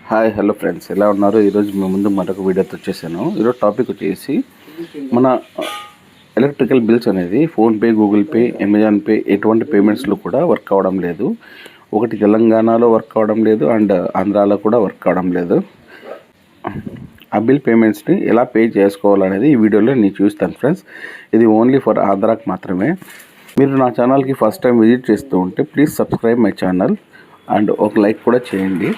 Hi hello friends, ఎలా ఉన్నారు? ఈరోజు మీ ముందు మరొక వీడియోతో వచ్చేసాను. ఈరోజు టాపిక్ వచ్చేసి మన ఎలక్ట్రికల్ బిల్స్ అనేది PhonePe, Google pay, Amazon pay ఎటువంటి పేమెంట్స్లో కూడా వర్క్ అవ్వడం లేదు. ఒకటి తెలంగాణలో వర్క్ అవ్వడం లేదు అండ్ ఆంధ్రాలో కూడా వర్క్ అవ్వడం లేదు. ఆ బిల్ పేమెంట్స్ని ఎలా పే చేసుకోవాలనేది ఈ వీడియోలో నేను చూస్తాను ఫ్రెండ్స్. ఇది ఓన్లీ ఫర్ ఆంధ్రాకి మాత్రమే. మీరు నా ఛానల్కి ఫస్ట్ టైం విజిట్ చేస్తూ ఉంటే please subscribe my channel and ఒక లైక్ కూడా చేయండి.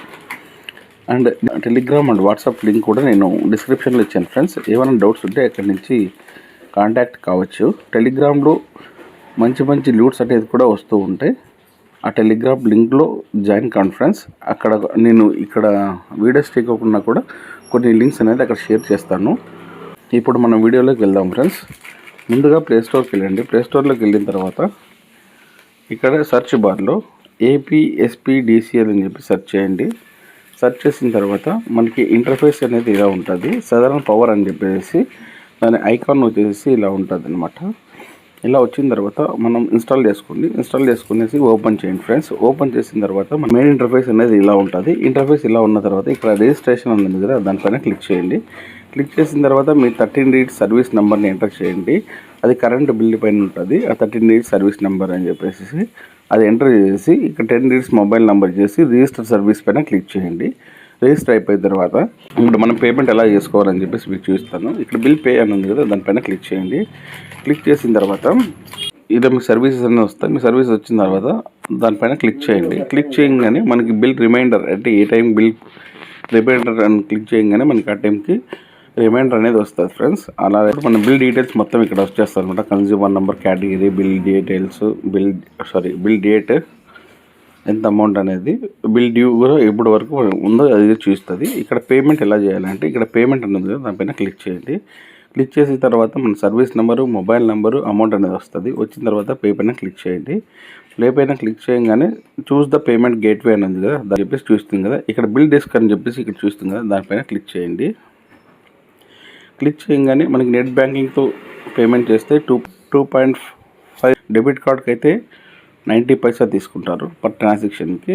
And Telegram and WhatsApp link కూడా నేను డిస్క్రిప్షన్లో ఇచ్చాను ఫ్రెండ్స్. ఏమైనా డౌట్స్ ఉంటే అక్కడి నుంచి కాంటాక్ట్ కావచ్చు. టెలిగ్రామ్లో మంచి మంచి లూట్స్ అనేది కూడా వస్తూ ఉంటాయి. ఆ టెలిగ్రామ్ లింక్లో జాయిన్ కాన్ఫరెన్స్ అక్కడ నేను ఇక్కడ వీడియోస్ చేయకుండా కూడా కొన్ని లింక్స్ అనేది అక్కడ షేర్ చేస్తాను. ఇప్పుడు మనం వీడియోలోకి వెళ్దాం ఫ్రెండ్స్. ముందుగా ప్లేస్టోర్కి వెళ్ళండి. ప్లేస్టోర్లోకి వెళ్ళిన తర్వాత ఇక్కడ సెర్చ్ బార్లో ఏపీఎస్పీడీసీఎల్ అని చెప్పి సెర్చ్ చేయండి. సెర్చ్ చేసిన తర్వాత మనకి ఇంటర్ఫేస్ అనేది ఇలా ఉంటుంది. సదరన్ పవర్ అని చెప్పేసి దాని ఐకాన్ వచ్చేసి ఇలా ఉంటుంది అనమాట. ఇలా వచ్చిన తర్వాత మనం ఇన్స్టాల్ చేసుకునేసి ఓపెన్ చేయండి ఫ్రెండ్స్. ఓపెన్ చేసిన తర్వాత మన మెయిన్ ఇంటర్ఫేస్ అనేది ఇలా ఉంటుంది. ఇంటర్ఫేస్ ఇలా ఉన్న తర్వాత ఇక్కడ రిజిస్ట్రేషన్ ఉంది కదా, దానిపైన క్లిక్ చేయండి. క్లిక్ చేసిన తర్వాత మీ 13 digit సర్వీస్ నెంబర్ని ఎంటర్ చేయండి. అది కరెంట్ బిల్ పైన ఉంటుంది. ఆ 13 digit సర్వీస్ నెంబర్ అని చెప్పేసి అది ఎంటర్ చేసి ఇక్కడ 10 digits మొబైల్ నెంబర్ చేసి రిజిస్టర్ సర్వీస్ పైన క్లిక్ చేయండి. రిజిస్టర్ అయిపోయిన తర్వాత ఇప్పుడు మనం పేమెంట్ ఎలా చేసుకోవాలని చెప్పేసి మీకు చూస్తాను. ఇక్కడ బిల్ పే అని ఉంది కదా, దానిపైన క్లిక్ చేయండి. క్లిక్ చేసిన తర్వాత ఇలా మీ సర్వీసెస్ అన్నీ వస్తాయి. మీ సర్వీస్ వచ్చిన తర్వాత దానిపైన క్లిక్ చేయండి. క్లిక్ చేయగానే మనకి బిల్ రిమైండర్ అంటే ఏ టైం బిల్ రిమైండర్ అని క్లిక్ చేయగానే మనకి ఆ టైంకి రిమైండర్ అనేది వస్తుంది ఫ్రెండ్స్. అలాగే మన బిల్ డీటెయిల్స్ మొత్తం ఇక్కడ వచ్చేస్తుంది అనమాట. Consumer number, category, bill details, bill date, ఎంత అమౌంట్ అనేది, బిల్ డ్యూ కూడా ఎప్పటి వరకు ఉందో అది చూస్తుంది. ఇక్కడ పేమెంట్ ఎలా చేయాలంటే ఇక్కడ పేమెంట్ అనేది కదా, దానిపైన క్లిక్ చేయండి. క్లిక్ చేసిన తర్వాత మన service number, mobile number, amount అనేది వస్తుంది. వచ్చిన తర్వాత పే పైన క్లిక్ చేయండి. పే పైన క్లిక్ చేయగానే చూస్ ద పేమెంట్ గేట్వే అని ఉంది కదా, దాన్ని చెప్పేసి చూస్తుంది కదా. ఇక్కడ బిల్ డెస్క్ అని చెప్పేసి ఇక్కడ చూస్తుంది కదా, దానిపైన క్లిక్ చేయండి. క్లిక్ చేయగానే మనకి నెట్ బ్యాంకింగ్తో పేమెంట్ చేస్తే 2.5 డెబిట్ కార్డ్కి అయితే 90 పైసా తీసుకుంటారు పర్ ట్రాన్సాక్షన్కి.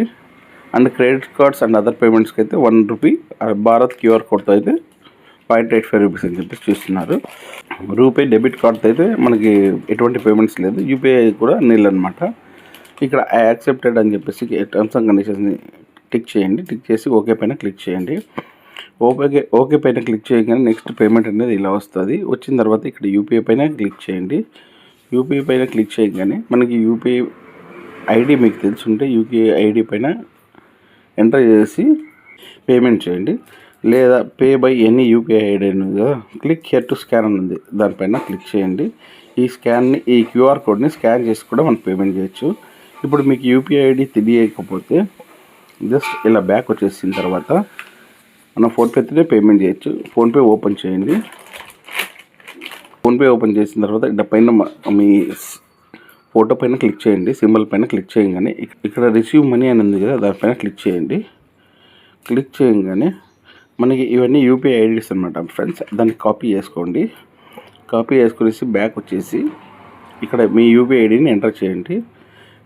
And credit cards and other పేమెంట్స్కి అయితే 1 రూపీ. భారత్ క్యూఆర్ కోడ్తో అయితే 0.85 రూపీస్ అని చెప్పేసి చూస్తున్నారు. రూపే డెబిట్ కార్డ్తో అయితే మనకి ఎటువంటి పేమెంట్స్ లేదు. యూపీఐ కూడా నీళ్ళు అనమాట. ఇక్కడ యాక్సెప్టెడ్ అని చెప్పేసి టర్మ్స్ అండ్ కండిషన్స్ని టిక్ చేయండి. టిక్ చేసి ఓకే పైన క్లిక్ చేయండి. ఓకే పైన క్లిక్ చేయగానే నెక్స్ట్ పేమెంట్ అనేది ఇలా వస్తుంది. వచ్చిన తర్వాత ఇక్కడ యూపీఐ పైన క్లిక్ చేయండి. యూపీఐ పైన క్లిక్ చేయగానే మనకి యూపీఐ ఐడి మీకు తెలుసుంటే యూపీఐ ఐడి పైన ఎంటర్ చేసి పేమెంట్ చేయండి. లేదా pay by any UPI ID ఉంది కదా, క్లిక్ హియర్ టు స్కాన్ అని ఉంది, దానిపైన క్లిక్ చేయండి. ఈ క్యూఆర్ కోడ్ని స్కాన్ చేసి కూడా మనం పేమెంట్ చేయొచ్చు. ఇప్పుడు మీకు యూపీఐ ఐడి తెలియకపోతే జస్ట్ ఇలా బ్యాక్ వచ్చేసిన తర్వాత మనం ఫోన్పేతోనే పేమెంట్ చేయొచ్చు. ఫోన్పే ఓపెన్ చేయండి. ఫోన్పే ఓపెన్ చేసిన తర్వాత ఇక్కడ పైన మీ ఫోటో పైన క్లిక్ చేయండి. సింబల్ పైన క్లిక్ చేయగానే ఇక్కడ రిసీవ్ మనీ అని ఉంది కదా, దానిపైన క్లిక్ చేయండి. క్లిక్ చేయగానే మనకి ఇవన్నీ యూపీఐ ఐడీస్ అనమాట ఫ్రెండ్స్. దాన్ని కాపీ చేసుకోండి. కాపీ చేసుకునేసి బ్యాక్ వచ్చేసి ఇక్కడ మీ యూపీఐ ఐడిని ఎంటర్ చేయండి.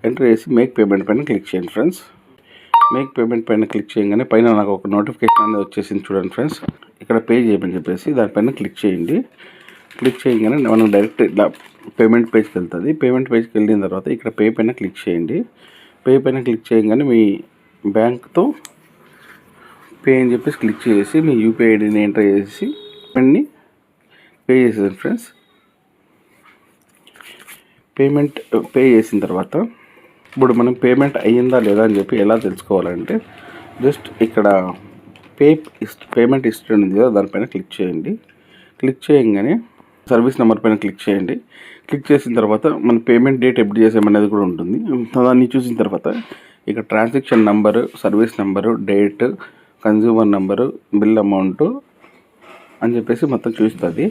ఎంటర్ చేసి మేక్ పేమెంట్ పైన క్లిక్ చేయండి ఫ్రెండ్స్. మేక్ పేమెంట్ పైన క్లిక్ చేయగానే పైన నాకు ఒక నోటిఫికేషన్ అనేది వచ్చేసింది చూడండి ఫ్రెండ్స్. ఇక్కడ పే చేయమని చెప్పేసి దానిపైన క్లిక్ చేయండి. క్లిక్ చేయగానే మనం డైరెక్ట్ ఇలా పేమెంట్ పేజ్కి వెళ్తుంది. పేమెంట్ పేజ్కి వెళ్ళిన తర్వాత ఇక్కడ పే పైన క్లిక్ చేయండి. పే పైన క్లిక్ చేయగానే మీ బ్యాంక్తో పే అని చెప్పేసి క్లిక్ చేసి మీ యూపీఐ ఐడిని ఎంటర్ చేసి పేమెంట్ని పే చేసేది ఫ్రెండ్స్. పేమెంట్ పే చేసిన తర్వాత ఇప్పుడు మనం పేమెంట్ అయ్యిందా లేదా అని చెప్పి ఎలా తెలుసుకోవాలంటే జస్ట్ ఇక్కడ పేమెంట్ హిస్టరీ ఉంది కదా, దానిపైన క్లిక్ చేయండి. క్లిక్ చేయగానే సర్వీస్ నెంబర్ పైన క్లిక్ చేయండి. క్లిక్ చేసిన తర్వాత మన పేమెంట్ డేట్ ఎప్పుడు చేసామనేది కూడా ఉంటుంది. దాన్ని చూసిన తర్వాత ఇక్కడ transaction number, service number, date, consumer number, bill amount అని చెప్పేసి మొత్తం చూస్తుంది.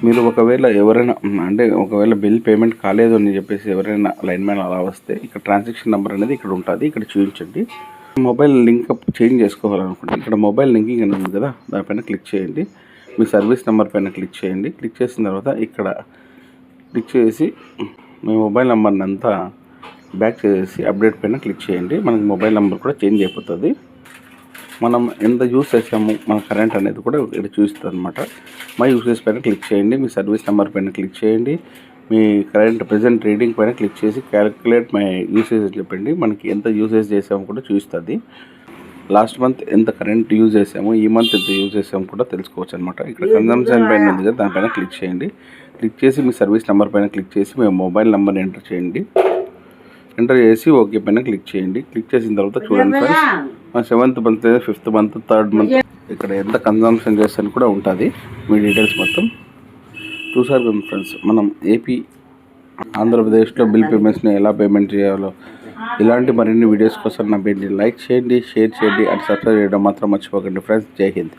మీరు ఒకవేళ బిల్ పేమెంట్ కాలేదు అని చెప్పేసి ఎవరైనా లైన్ మ్యాన్ అలా వస్తే ఇక్కడ ట్రాన్సాక్షన్ నెంబర్ అనేది ఇక్కడ ఉంటుంది, ఇక్కడ చూపించండి. మొబైల్ లింక్ చేంజ్ చేసుకోవాలనుకుంటే ఇక్కడ మొబైల్ లింకింగ్ అని ఉంది కదా, దానిపైన క్లిక్ చేయండి. మీ సర్వీస్ నెంబర్ పైన క్లిక్ చేయండి. క్లిక్ చేసిన తర్వాత ఇక్కడ క్లిక్ చేసి మీ మొబైల్ నెంబర్ని అంతా బ్యాక్ చేసి అప్డేట్ పైన క్లిక్ చేయండి. మనకి మొబైల్ నెంబర్ కూడా చేంజ్ అయిపోతుంది. మనం ఎంత యూస్ చేసాము మన కరెంట్ అనేది కూడా ఇక్కడ చూస్తుంది అనమాట. మై యూసేజ్ పైన క్లిక్ చేయండి, మీ సర్వీస్ నెంబర్ పైన క్లిక్ చేయండి, మీ కరెంట్ ప్రజెంట్ రీడింగ్ పైన క్లిక్ చేసి క్యాలిక్యులేట్ మై యూసేజ్ చెప్పండి. మనకి ఎంత యూసేజ్ చేసామో కూడా చూస్తుంది. లాస్ట్ మంత్ ఎంత కరెంట్ యూజ్ చేసాము, ఈ మంత్ ఎంత యూజ్ చేసాము కూడా తెలుసుకోవచ్చు అనమాట. ఇక్కడ కన్జంప్షన్ పైన ఉంది కదా, దానిపైన క్లిక్ చేయండి. క్లిక్ చేసి మీ సర్వీస్ నెంబర్ పైన క్లిక్ చేసి మీ మొబైల్ నెంబర్ని ఎంటర్ చేయండి. ఎంటర్ చేసి ఓకే పైన క్లిక్ చేయండి. క్లిక్ చేసిన తర్వాత చూడండి friends, 7th month, 5th month, 3rd month ఇక్కడ ఎంత కన్జంప్షన్ చేస్తాను కూడా ఉంటుంది. మీ డీటెయిల్స్ మొత్తం చూసారు కదా ఫ్రెండ్స్. మనం ఏపీ ఆంధ్రప్రదేశ్లో బిల్ పేమెంట్స్ని ఎలా పేమెంట్ చేయాలో ఇలాంటి మరిన్ని వీడియోస్ కోసం నా పేజ్ని లైక్ చేయండి, షేర్ చేయండి అండ్ సబ్స్క్రైబ్ చేయడం మాత్రం మర్చిపోకండి ఫ్రెండ్స్. జై హింద్.